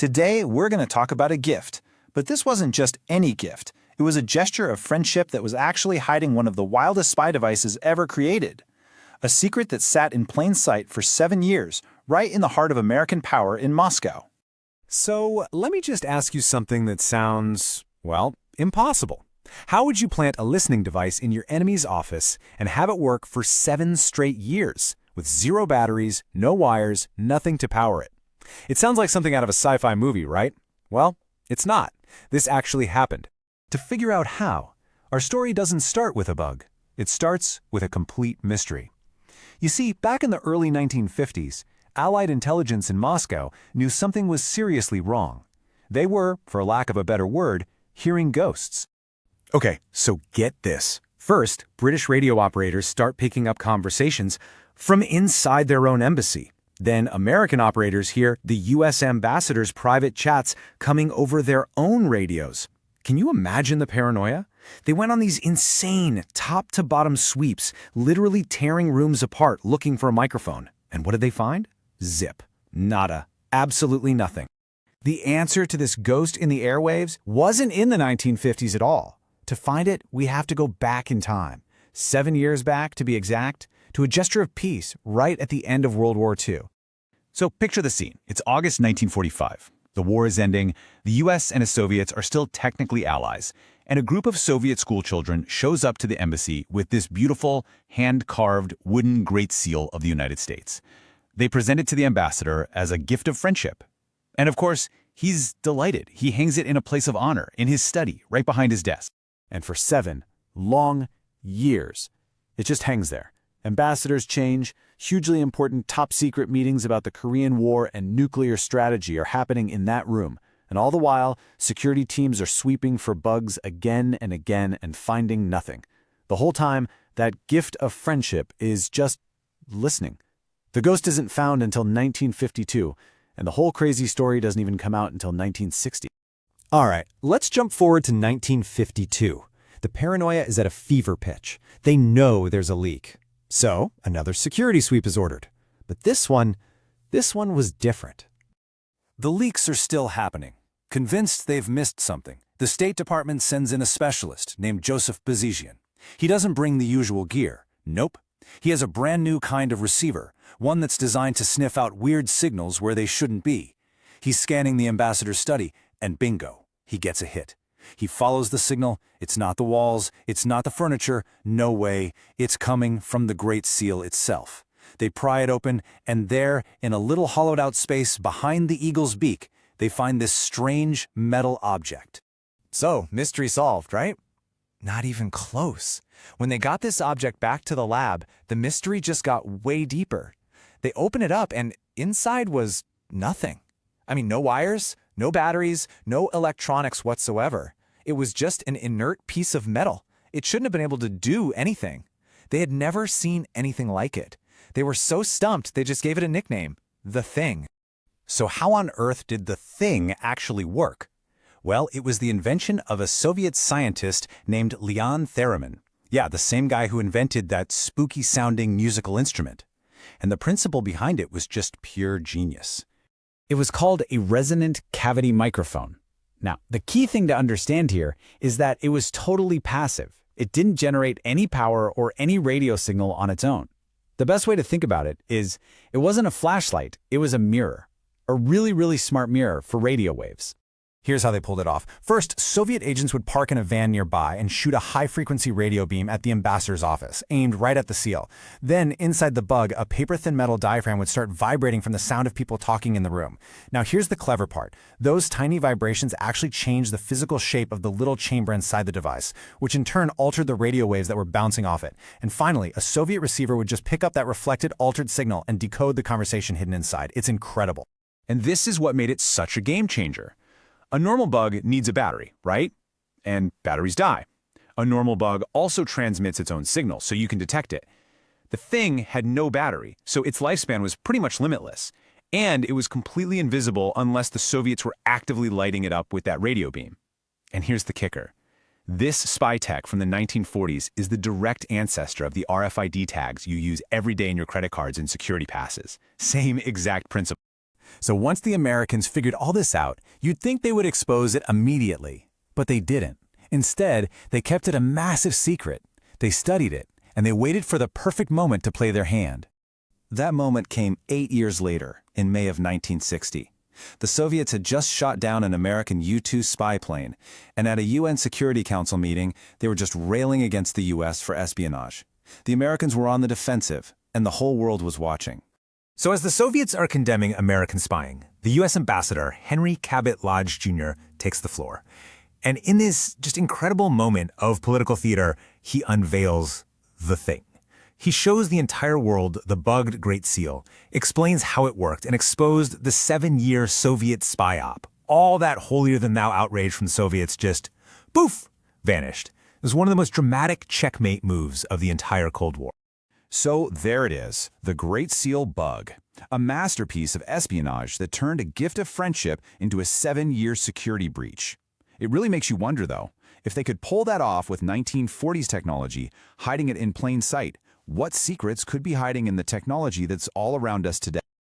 Today, we're going to talk about a gift. But this wasn't just any gift. It was a gesture of friendship that was actually hiding one of the wildest spy devices ever created. A secret that sat in plain sight for 7 years, right in the heart of American power in Moscow. So, let me just ask you something that sounds, well, impossible. How would you plant a listening device in your enemy's office and have it work for 7 straight years, with 0 batteries, no wires, nothing to power it? It sounds like something out of a sci-fi movie, right? Well, it's not. This actually happened. To figure out how, our story doesn't start with a bug. It starts with a complete mystery. You see, back in the early 1950s, Allied intelligence in Moscow knew something was seriously wrong. They were, for lack of a better word, hearing ghosts. Okay, so get this. First, British radio operators start picking up conversations from inside their own embassy. Then American operators hear the U.S. ambassador's private chats coming over their own radios. Can you imagine the paranoia? They went on these insane top-to-bottom sweeps, literally tearing rooms apart looking for a microphone. And what did they find? Zip. Nada. Absolutely nothing. The answer to this ghost in the airwaves wasn't in the 1950s at all. To find it, we have to go back in time. 7 years back, to be exact, to a gesture of peace right at the end of World War II. So picture the scene. It's August 1945. The war is ending, the US and the Soviets are still technically allies, and a group of Soviet schoolchildren shows up to the embassy with this beautiful, hand-carved wooden Great Seal of the United States. They present it to the ambassador as a gift of friendship. And of course, he's delighted. He hangs it in a place of honor in his study, right behind his desk. And for 7 long years, it just hangs there. Ambassadors change, hugely important top-secret meetings about the Korean War and nuclear strategy are happening in that room. And all the while, security teams are sweeping for bugs again and again and finding nothing. The whole time, that gift of friendship is just listening. The ghost isn't found until 1952, and the whole crazy story doesn't even come out until 1960. All right, let's jump forward to 1952. The paranoia is at a fever pitch. They know there's a leak. So, another security sweep is ordered. But this one was different. The leaks are still happening. Convinced they've missed something, the State Department sends in a specialist named Joseph Bazizian. He doesn't bring the usual gear. Nope. He has a brand new kind of receiver, one that's designed to sniff out weird signals where they shouldn't be. He's scanning the ambassador's study, and bingo, he gets a hit. He follows the signal. It's not the walls. It's not the furniture. No way. It's coming from the Great Seal itself. They pry it open, and there, in a little hollowed-out space behind the eagle's beak, they find this strange metal object. So, mystery solved, right? Not even close. When they got this object back to the lab, the mystery just got way deeper. They open it up, and inside was nothing. I mean, no wires, no batteries, no electronics whatsoever. It was just an inert piece of metal. It shouldn't have been able to do anything. They had never seen anything like it. They were so stumped they just gave it a nickname, The Thing. So how on earth did The Thing actually work? Well, it was the invention of a Soviet scientist named Leon Theremin. Yeah, the same guy who invented that spooky-sounding musical instrument. And the principle behind it was just pure genius. It was called a resonant cavity microphone. Now, the key thing to understand here is that it was totally passive. It didn't generate any power or any radio signal on its own. The best way to think about it is, it wasn't a flashlight, it was a mirror. A really, really smart mirror for radio waves. Here's how they pulled it off. First, Soviet agents would park in a van nearby and shoot a high-frequency radio beam at the ambassador's office, aimed right at the seal. Then, inside the bug, a paper-thin metal diaphragm would start vibrating from the sound of people talking in the room. Now, here's the clever part. Those tiny vibrations actually changed the physical shape of the little chamber inside the device, which in turn altered the radio waves that were bouncing off it. And finally, a Soviet receiver would just pick up that reflected, altered signal and decode the conversation hidden inside. It's incredible. And this is what made it such a game changer. A normal bug needs a battery, right? And batteries die. A normal bug also transmits its own signal, so you can detect it. The Thing had no battery, so its lifespan was pretty much limitless. And it was completely invisible unless the Soviets were actively lighting it up with that radio beam. And here's the kicker. This spy tech from the 1940s is the direct ancestor of the RFID tags you use every day in your credit cards and security passes. Same exact principle. So once the Americans figured all this out, you'd think they would expose it immediately. But they didn't. Instead, they kept it a massive secret. They studied it, and they waited for the perfect moment to play their hand. That moment came 8 years later, in May of 1960. The Soviets had just shot down an American U-2 spy plane, and at a UN Security Council meeting, they were just railing against the U.S. for espionage. The Americans were on the defensive, and the whole world was watching. So as the Soviets are condemning American spying, the U.S. ambassador, Henry Cabot Lodge Jr., takes the floor. And in this just incredible moment of political theater, he unveils the thing. He shows the entire world the bugged Great Seal, explains how it worked, and exposed the 7-year Soviet spy op. All that holier-than-thou outrage from the Soviets just, poof, vanished. It was one of the most dramatic checkmate moves of the entire Cold War. So there it is, the Great Seal bug, a masterpiece of espionage that turned a gift of friendship into a 7-year security breach. It really makes you wonder, though, if they could pull that off with 1940s technology, hiding it in plain sight, what secrets could be hiding in the technology that's all around us today?